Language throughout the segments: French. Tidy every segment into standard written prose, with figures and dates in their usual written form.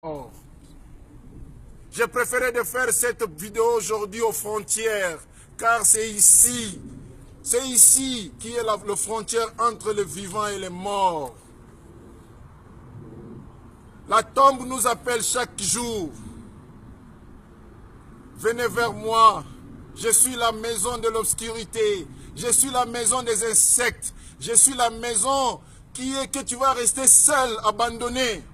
Oh. J'ai préféré de faire cette vidéo aujourd'hui aux frontières, car c'est ici qui est la frontière entre les vivants et les morts. La tombe nous appelle chaque jour. Venez vers moi. Je suis la maison de l'obscurité. Je suis la maison des insectes. Je suis la maison qui est que tu vas rester seul, abandonné.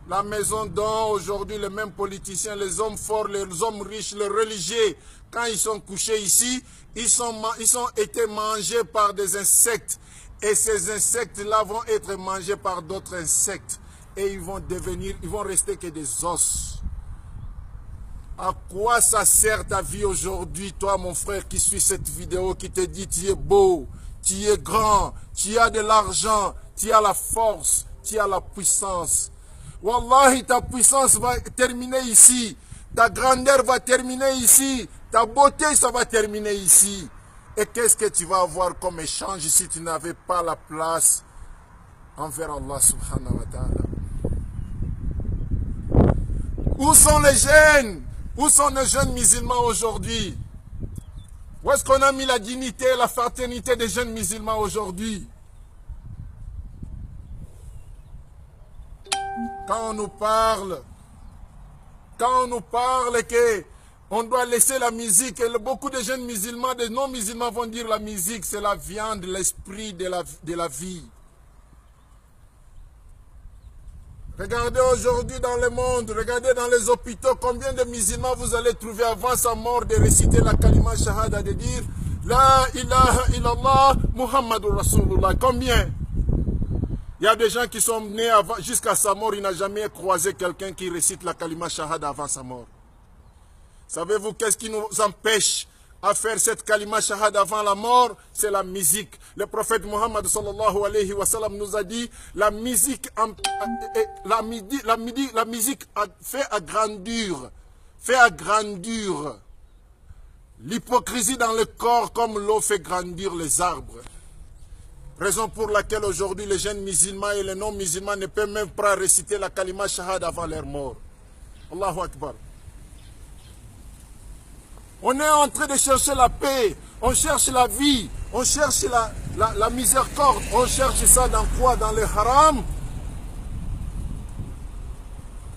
La maison dont aujourd'hui les mêmes politiciens, les hommes forts, les hommes riches, les religieux, quand ils sont couchés ici, ils ont été mangés par des insectes. Et ces insectes-là vont être mangés par d'autres insectes. Et ils vont rester que des os. À quoi ça sert ta vie aujourd'hui, toi mon frère qui suit cette vidéo, qui te dit tu es beau, tu es grand, tu as de l'argent, tu as la force, tu as la puissance. Wallahi, ta puissance va terminer ici. Ta grandeur va terminer ici. Ta beauté, ça va terminer ici. Et qu'est-ce que tu vas avoir comme échange si tu n'avais pas la place envers Allah subhanahu wa ta'ala? Où sont les jeunes? Où sont les jeunes musulmans aujourd'hui? Où est-ce qu'on a mis la dignité et la fraternité des jeunes musulmans aujourd'hui? Quand on nous parle que on doit laisser la musique, et beaucoup de jeunes musulmans, des non-musulmans vont dire la musique, c'est la viande, l'esprit de la vie. Regardez aujourd'hui dans le monde, regardez dans les hôpitaux, combien de musulmans vous allez trouver avant sa mort de réciter la kalima shahada, de dire La ilaha illallah Muhammadur Rasulullah. Combien? Il y a des gens qui sont nés jusqu'à sa mort, il n'a jamais croisé quelqu'un qui récite la kalima shahada avant sa mort. Savez-vous qu'est-ce qui nous empêche à faire cette kalima shahada avant la mort? C'est la musique. Le prophète Muhammad sallallahu alayhi wa sallam nous a dit la musique fait agrandir l'hypocrisie dans le corps comme l'eau fait grandir les arbres. Raison pour laquelle aujourd'hui les jeunes musulmans et les non-musulmans ne peuvent même pas réciter la kalima shahada avant leur mort. Allahu Akbar. On est en train de chercher la paix, on cherche la vie, on cherche la miséricorde, on cherche ça dans quoi? Dans le haram.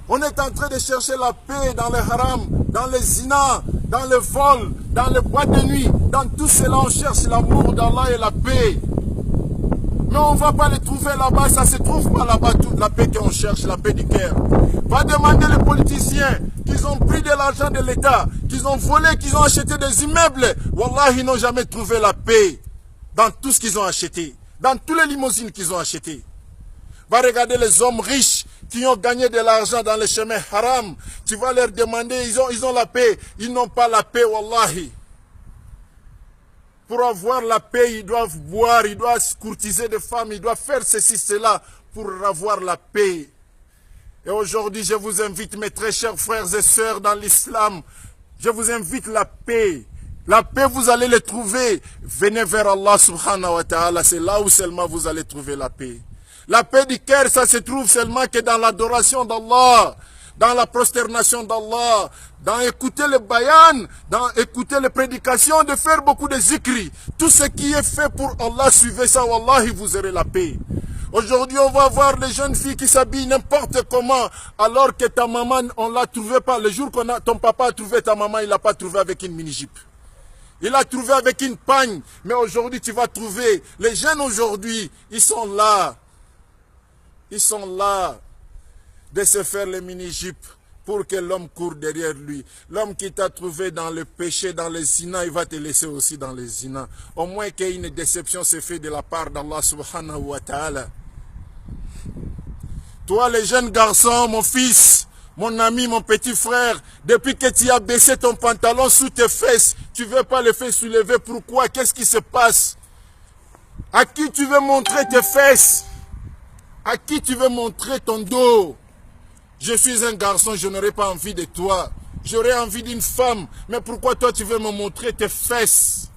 On est en train de chercher la paix dans le haram, dans les zina, dans le vol, dans le bois de nuit, dans tout cela on cherche l'amour d'Allah et la paix. Mais on ne va pas les trouver là-bas, ça ne se trouve pas là-bas, toute la paix qu'on cherche, la paix du cœur. Va demander les politiciens qu'ils ont pris de l'argent de l'État, qu'ils ont volé, qu'ils ont acheté des immeubles. Wallah, ils n'ont jamais trouvé la paix dans tout ce qu'ils ont acheté, dans toutes les limousines qu'ils ont achetées. Va regarder les hommes riches qui ont gagné de l'argent dans les chemins haram. Tu vas leur demander, ils ont la paix, ils n'ont pas la paix, wallahi. Pour avoir la paix, ils doivent boire, ils doivent courtiser des femmes, ils doivent faire ceci, cela pour avoir la paix. Et aujourd'hui, je vous invite, mes très chers frères et sœurs dans l'islam, je vous invite la paix. La paix, vous allez le trouver. Venez vers Allah subhanahu wa ta'ala, c'est là où seulement vous allez trouver la paix. La paix du cœur, ça se trouve seulement que dans l'adoration d'Allah, dans la prosternation d'Allah, dans écouter le bayan, dans écouter les prédications, de faire beaucoup de zikri. Tout ce qui est fait pour Allah, suivez ça, wallahi, vous aurez la paix. Aujourd'hui, on va voir les jeunes filles qui s'habillent n'importe comment, alors que ta maman, on l'a trouvé pas. Le jour ton papa a trouvé ta maman, il l'a pas trouvé avec une mini-jupe. Il l'a trouvé avec une pagne. Mais aujourd'hui, tu vas trouver, les jeunes aujourd'hui, ils sont là. Ils sont là de se faire les mini-jupes pour que l'homme court derrière lui. L'homme qui t'a trouvé dans le péché, dans les zina, il va te laisser aussi dans les zina. Au moins qu'une déception se fait de la part d'Allah subhanahu wa ta'ala. Toi, les jeunes garçons, mon fils, mon ami, mon petit frère, depuis que tu as baissé ton pantalon sous tes fesses, tu ne veux pas les faire soulever. Pourquoi? Qu'est-ce qui se passe? À qui tu veux montrer tes fesses? À qui tu veux montrer ton dos? Je suis un garçon, je n'aurai pas envie de toi. J'aurais envie d'une femme. Mais pourquoi toi tu veux me montrer tes fesses?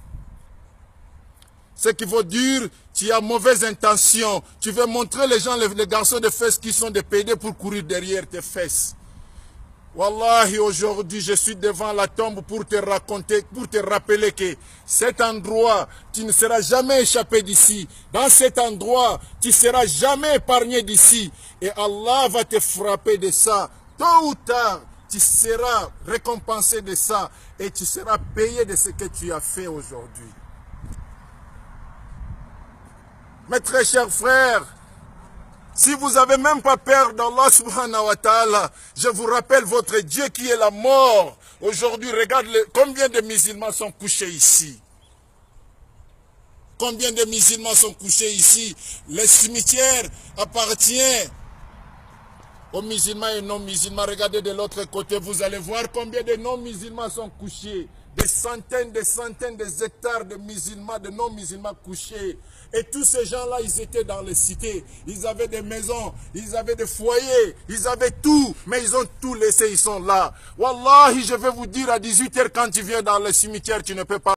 Ce qui veut dire, Tu as mauvaise intention. Tu veux montrer les gens, les garçons de fesses qui sont des PD pour courir derrière tes fesses. Wallahi, aujourd'hui, je suis devant la tombe pour te raconter, pour te rappeler que cet endroit, tu ne seras jamais échappé d'ici. Dans cet endroit, tu ne seras jamais épargné d'ici. Et Allah va te frapper de ça. Tôt ou tard, tu seras récompensé de ça. Et tu seras payé de ce que tu as fait aujourd'hui. Mes très chers frères, si vous n'avez même pas peur d'Allah subhanahu wa ta'ala, je vous rappelle votre Dieu qui est la mort. Aujourd'hui, regarde combien de musulmans sont couchés ici. Combien de musulmans sont couchés ici. Le cimetière appartient aux musulmans et non-musulmans. Regardez de l'autre côté, vous allez voir combien de non-musulmans sont couchés. Des centaines, des hectares de musulmans, de non-musulmans couchés. Et tous ces gens-là, ils étaient dans les cités. Ils avaient des maisons, ils avaient des foyers, ils avaient tout. Mais ils ont tout laissé, ils sont là. Wallahi, je vais vous dire à 18 h quand tu viens dans le cimetière, tu ne peux pas